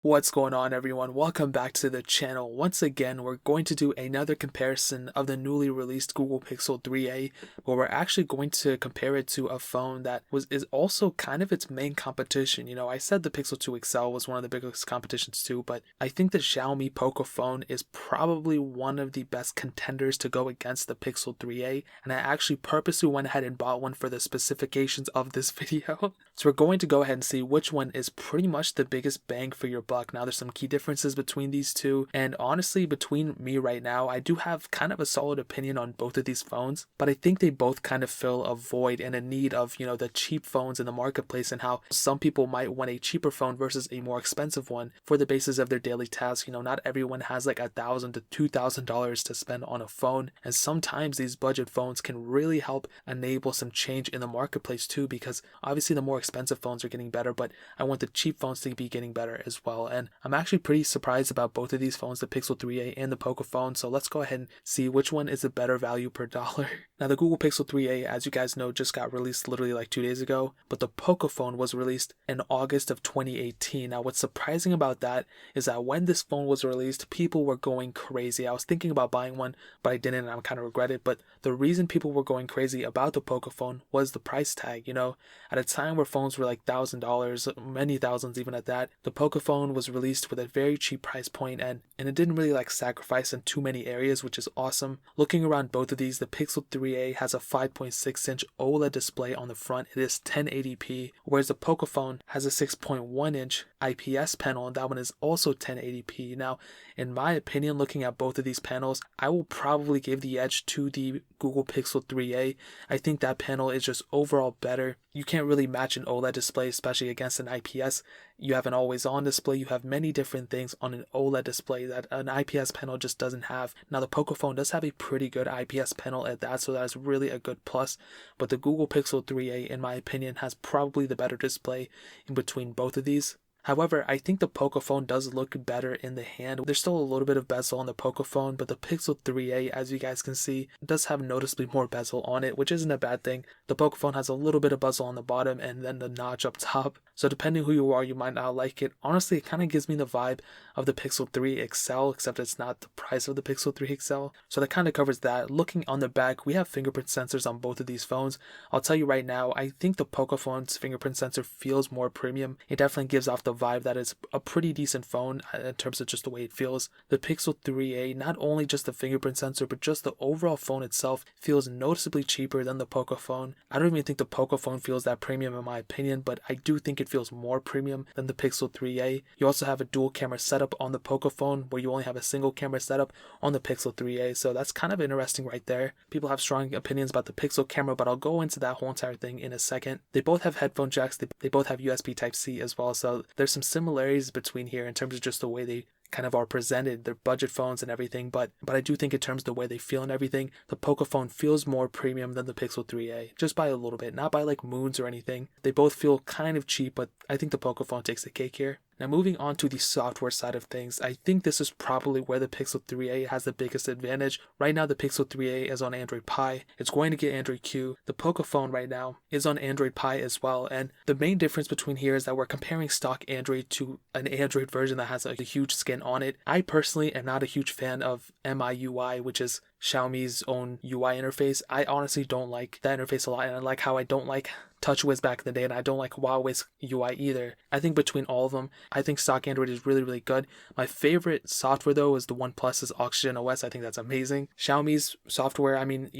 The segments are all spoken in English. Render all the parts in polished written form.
What's going on, everyone? Welcome back to the channel. Once again, we're going to do another comparison of the newly released Google Pixel 3a, where we're actually going to compare it to a phone that is also kind of its main competition. I said the Pixel 2 XL was one of the biggest competitions too, but I think the Xiaomi PocoFone is probably one of the best contenders to go against the Pixel 3a, and I actually purposely went ahead and bought one for the specifications of this video. So we're going to go ahead and see which one is pretty much the biggest bang for your buck. Now, there's some key differences between these two, and honestly, between me right now, I do have kind of a solid opinion on both of these phones, but I think they both kind of fill a void and a need of, the cheap phones in the marketplace, and how some people might want a cheaper phone versus a more expensive one for the basis of their daily tasks. Not everyone has like $1,000 to $2,000 to spend on a phone, and sometimes these budget phones can really help enable some change in the marketplace too, because obviously the more expensive phones are getting better, but I want the cheap phones to be getting better as well. And I'm actually pretty surprised about both of these phones, the Pixel 3a and the PocoFone. So let's go ahead and see which one is a better value per dollar. Now, the Google Pixel 3a, as you guys know, just got released literally like 2 days ago, but the PocoFone was released in August of 2018. Now, what's surprising about that is that when this phone was released, people were going crazy. I was thinking about buying one, but I didn't, and I kind of regret it. But the reason people were going crazy about the PocoFone was the price tag. At a time where phones were like $1,000, many thousands even at that, the PocoFone was released with a very cheap price point, and it didn't really like sacrifice in too many areas, which is awesome. Looking around both of these, the Pixel 3a has a 5.6-inch OLED display on the front. It is 1080p, whereas the PocoFone has a 6.1-inch IPS panel, and that one is also 1080p. Now, in my opinion, looking at both of these panels, I will probably give the edge to the Google Pixel 3a. I think that panel is just overall better. You can't really match an OLED display, especially against an IPS. You have an always-on display. You have many different things on an OLED display that an IPS panel just doesn't have. Now, the PocoFone does have a pretty good IPS panel at that, so that's really a good plus. But the Google Pixel 3a, in my opinion, has probably the better display in between both of these. However, I think the PocoFone does look better in the hand. There's still a little bit of bezel on the PocoFone, but the Pixel 3a, as you guys can see, does have noticeably more bezel on it, which isn't a bad thing. The PocoFone has a little bit of bezel on the bottom and then the notch up top. So depending who you are, you might not like it. Honestly, it kind of gives me the vibe of the Pixel 3 XL, except it's not the price of the Pixel 3 XL. So that kind of covers that. Looking on the back, we have fingerprint sensors on both of these phones. I'll tell you right now, I think the PocoPhone's fingerprint sensor feels more premium. It definitely gives off the vibe that is a pretty decent phone in terms of just the way it feels. The Pixel 3a, not only just the fingerprint sensor, but just the overall phone itself feels noticeably cheaper than the PocoFone. I don't even think the PocoFone feels that premium in my opinion, but I do think it feels more premium than the Pixel 3a. You also have a dual camera setup on the PocoFone, where you only have a single camera setup on the Pixel 3a, so that's kind of interesting right there. People have strong opinions about the Pixel camera, but I'll go into that whole entire thing in a second. They both have headphone jacks, they both have USB Type-C as well, so there's some similarities between here in terms of just the way they kind of are presented, their budget phones and everything, but I do think in terms of the way they feel and everything, the PocoFone feels more premium than the Pixel 3a, just by a little bit, not by like moons or anything. They both feel kind of cheap, but I think the PocoFone takes the cake here. Now, moving on to the software side of things, I think this is probably where the Pixel 3a has the biggest advantage. Right now, the Pixel 3a is on Android Pie. It's going to get Android Q. The PocoFone right now is on Android Pie as well, and the main difference between here is that we're comparing stock Android to an Android version that has a huge skin on it. I personally am not a huge fan of MIUI, which is Xiaomi's own UI interface. I honestly don't like that interface a lot, and I like how I don't like TouchWiz back in the day, and I don't like Huawei's UI either. I think between all of them, I think stock Android is really, really good. My favorite software though is the OnePlus's Oxygen OS. I think that's amazing. Xiaomi's software, I mean,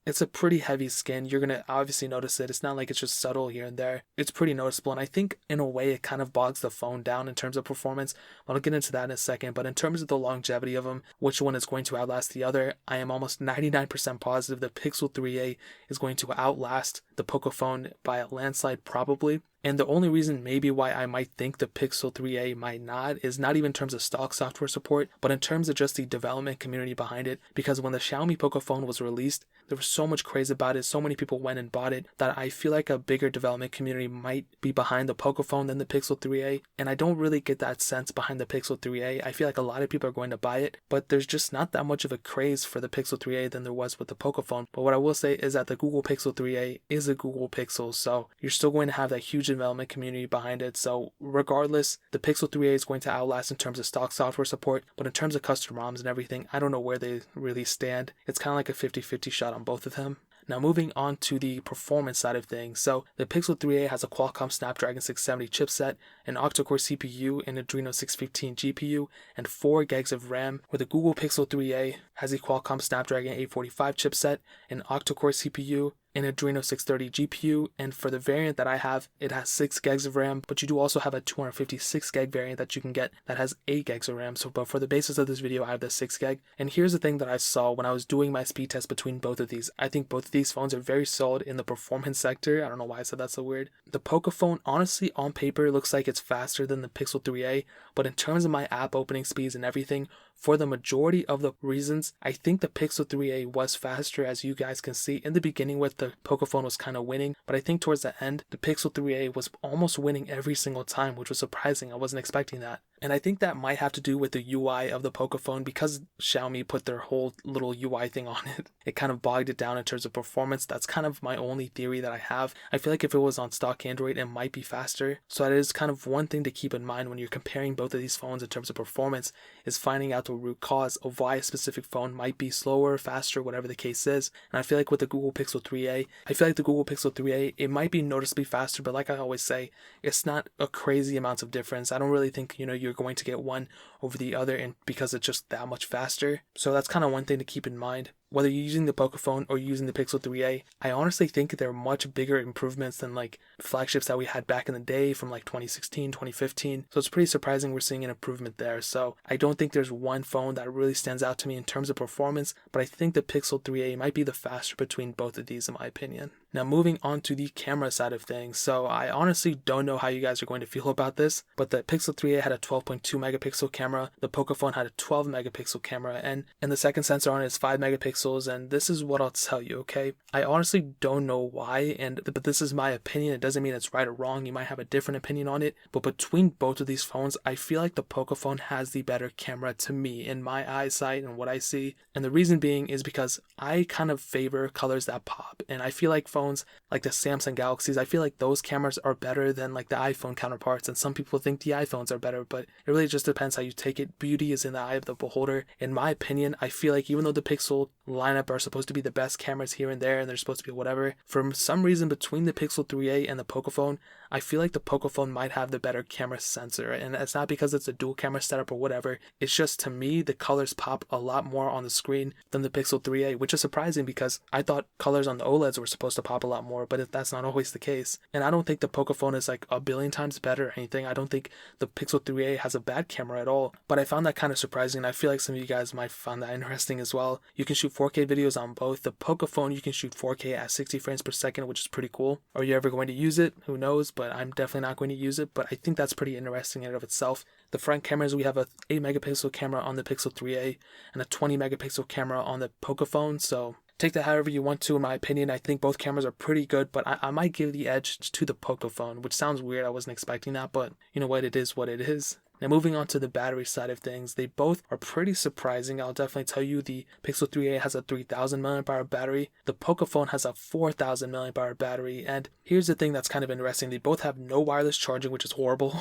it's a pretty heavy skin. You're gonna obviously notice it. It's not like it's just subtle here and there. It's pretty noticeable, and I think in a way it kind of bogs the phone down in terms of performance. I'll get into that in a second, but in terms of the longevity of them, which one is going to outlast the other, I am almost 99% positive the Pixel 3a is going to outlast the PocoFone by a landslide probably. And the only reason maybe why I might think the Pixel 3a might not is not even in terms of stock software support, but in terms of just the development community behind it. Because when the Xiaomi PocoFone was released, there was so much craze about it, so many people went and bought it, that I feel like a bigger development community might be behind the PocoFone than the Pixel 3a. And I don't really get that sense behind the Pixel 3a. I feel like a lot of people are going to buy it, but there's just not that much of a craze for the Pixel 3a than there was with the PocoFone. But what I will say is that the Google Pixel 3a is a Google Pixel, so you're still going to have that huge development community behind it, so regardless, the Pixel 3a is going to outlast in terms of stock software support, but in terms of custom ROMs and everything, I don't know where they really stand. It's kind of like a 50-50 shot on both of them. Now moving on to the performance side of things. So the Pixel 3a has a Qualcomm Snapdragon 670 chipset, an octa-core CPU, an Adreno 615 GPU, and 4 gigs of RAM, where the Google Pixel 3a has a Qualcomm Snapdragon 845 chipset, an octa-core CPU, an Adreno 630 GPU, and for the variant that I have, it has 6 gigs of RAM, but you do also have a 256 gig variant that you can get that has 8 gigs of RAM. So, but for the basis of this video, I have the 6 gig. And here's the thing that I saw when I was doing my speed test between both of these. I think both of these phones are very solid in the performance sector. I don't know why I said that's so weird. The PocoPhone, honestly, on paper, looks like it's faster than the Pixel 3a, but in terms of my app opening speeds and everything, for the majority of the reasons, I think the Pixel 3a was faster, as you guys can see. In the beginning with the PocoPhone was kind of winning, but I think towards the end, the Pixel 3a was almost winning every single time, which was surprising. I wasn't expecting that. And I think that might have to do with the UI of the PocoPhone, because Xiaomi put their whole little UI thing on it. It kind of bogged it down in terms of performance. That's kind of my only theory that I have. I feel like if it was on stock Android, it might be faster. So that is kind of one thing to keep in mind when you're comparing both of these phones in terms of performance, is finding out the root cause of why a specific phone might be slower, faster, whatever the case is. And I feel like with the Google Pixel 3a, it might be noticeably faster, but like I always say, it's not a crazy amount of difference. I don't really think, you're going to get one over the other, and because it's just that much faster. So that's kind of one thing to keep in mind. Whether you're using the PocoPhone or using the Pixel 3a, I honestly think they're much bigger improvements than like flagships that we had back in the day from like 2016, 2015. So it's pretty surprising we're seeing an improvement there. So I don't think there's one phone that really stands out to me in terms of performance, but I think the Pixel 3a might be the faster between both of these in my opinion. Now moving on to the camera side of things. So I honestly don't know how you guys are going to feel about this, but the Pixel 3a had a 12.2 megapixel camera, the PocoPhone had a 12 megapixel camera, and the second sensor on it is 5 megapixels, and this is what I'll tell you, okay? I honestly don't know why, but this is my opinion. It doesn't mean it's right or wrong. You might have a different opinion on it, but between both of these phones, I feel like the PocoPhone has the better camera to me in my eyesight and what I see. And the reason being is because I kind of favor colors that pop, and I feel like phones like the Samsung Galaxies, I feel like those cameras are better than like the iPhone counterparts, and some people think the iPhones are better, but it really just depends how you take it. Beauty is in the eye of the beholder. In my opinion, I feel like even though the Pixel lineup are supposed to be the best cameras here and there, and they're supposed to be whatever, for some reason between the Pixel 3a and the PocoPhone, I feel like the PocoPhone might have the better camera sensor, and it's not because it's a dual camera setup or whatever. It's just, to me, the colors pop a lot more on the screen than the Pixel 3a, which is surprising because I thought colors on the OLEDs were supposed to pop a lot more, but that's not always the case. And I don't think the PocoPhone is like a billion times better or anything. I don't think the Pixel 3a has a bad camera at all, but I found that kind of surprising, and I feel like some of you guys might find that interesting as well. You can shoot 4K videos on both. The PocoPhone, you can shoot 4K at 60 frames per second, which is pretty cool. Are you ever going to use it? Who knows, but I'm definitely not going to use it, but I think that's pretty interesting in and of itself. The front cameras, we have a 8 megapixel camera on the Pixel 3a and a 20 megapixel camera on the PocoPhone, so take that however you want to. In my opinion, I think both cameras are pretty good, but I might give the edge to the PocoPhone, which sounds weird. I wasn't expecting that, but you know what, it is what it is. Now moving on to the battery side of things, they both are pretty surprising. I'll definitely tell you the Pixel 3a has a 3000 mAh battery, the PocoPhone has a 4000 mAh battery, and here's the thing that's kind of interesting. They both have no wireless charging, which is horrible.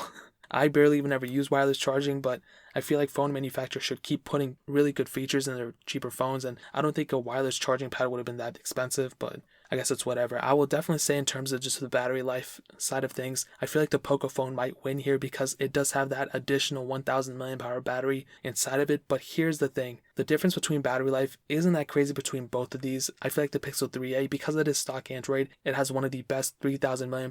I barely even ever use wireless charging, but I feel like phone manufacturers should keep putting really good features in their cheaper phones, and I don't think a wireless charging pad would have been that expensive, but I guess it's whatever. I will definitely say in terms of just the battery life side of things, I feel like the PocoPhone might win here because it does have that additional 1000 mAh battery inside of it. But here's the thing. The difference between battery life isn't that crazy between both of these. I feel like the Pixel 3a, because it is stock Android, it has one of the best 3000 mAh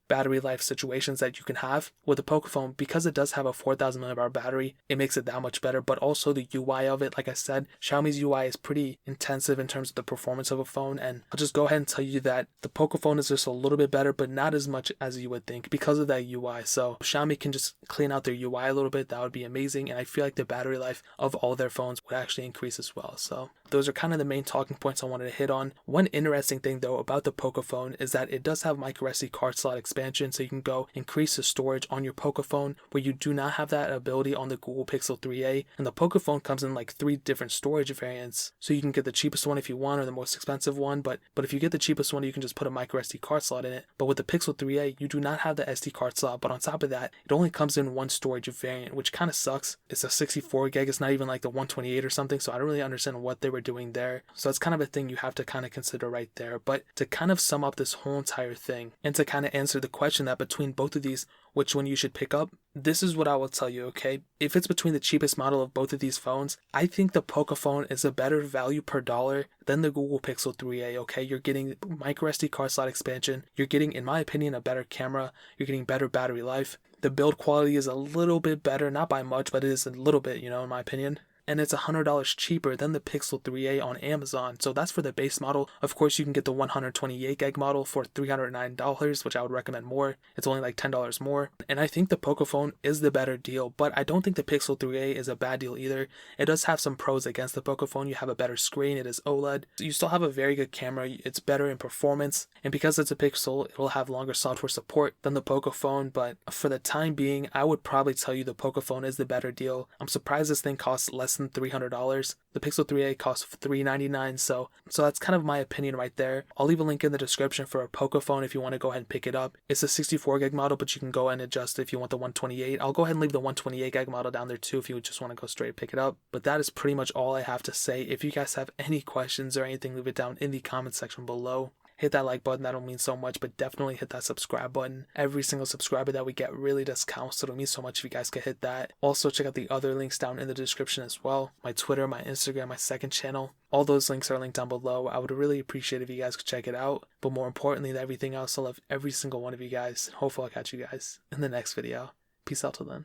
battery life situations that you can have. With the PocoPhone, because it does have a 4000 mAh battery, it makes it that much better. But also the UI of it, like I said, Xiaomi's UI is pretty intensive in terms of the performance of a phone, and I'll just go ahead and tell you that the PocoPhone is just a little bit better, but not as much as you would think because of that UI. So Xiaomi can just clean out their UI a little bit. That would be amazing. And I feel like the battery life of all their phones would actually increase as well. So those are kind of the main talking points I wanted to hit on. One interesting thing though about the PocoPhone is that it does have micro SD card slot expansion, so you can go increase the storage on your PocoPhone, where you do not have that ability on the Google Pixel 3a. And the PocoPhone comes in like 3 different storage variants, so you can get the cheapest one if you want or the most expensive one, but if you get the cheapest one, you can just put a micro SD card slot in it. But with the Pixel 3a, you do not have the SD card slot, but on top of that, it only comes in 1 storage variant, which kind of sucks. It's a 64 gig, it's not even like the 128 or something, so I don't really understand what they were doing there. So that's kind of a thing you have to kind of consider right there. But to kind of sum up this whole entire thing, and to kind of answer the question that between both of these, which one you should pick up, this is what I will tell you, okay? If it's between the cheapest model of both of these phones, I think the PocoPhone is a better value per dollar than the Google Pixel 3a, okay? You're getting micro SD card slot expansion, you're getting, in my opinion, a better camera, you're getting better battery life. The build quality is a little bit better, not by much, but it is a little bit, in my opinion. And it's $100 cheaper than the Pixel 3a on Amazon. So that's for the base model. Of course, you can get the 128 gig model for $309, which I would recommend more. It's only like $10 more. And I think the PocoPhone is the better deal, but I don't think the Pixel 3a is a bad deal either. It does have some pros against the PocoPhone. You have a better screen, it is OLED. You still have a very good camera, it's better in performance. And because it's a Pixel, it will have longer software support than the PocoPhone. But for the time being, I would probably tell you the PocoPhone is the better deal. I'm surprised this thing costs less than $300. The Pixel 3a costs $399, so that's kind of my opinion right there. I'll leave a link in the description for a PocoPhone if you want to go ahead and pick it up. It's a 64 gig model, but you can go ahead and adjust it if you want the 128. I'll go ahead and leave the 128 gig model down there too if you just want to go straight pick it up. But that is pretty much all I have to say. If you guys have any questions or anything, leave it down in the comment section below. Hit that like button, that'll mean so much, but definitely hit that subscribe button. Every single subscriber that we get really does count, so it'll mean so much if you guys could hit that. Also, check out the other links down in the description as well. My Twitter, my Instagram, my second channel. All those links are linked down below. I would really appreciate if you guys could check it out. But more importantly than everything else, I love every single one of you guys. Hopefully I'll catch you guys in the next video. Peace out till then.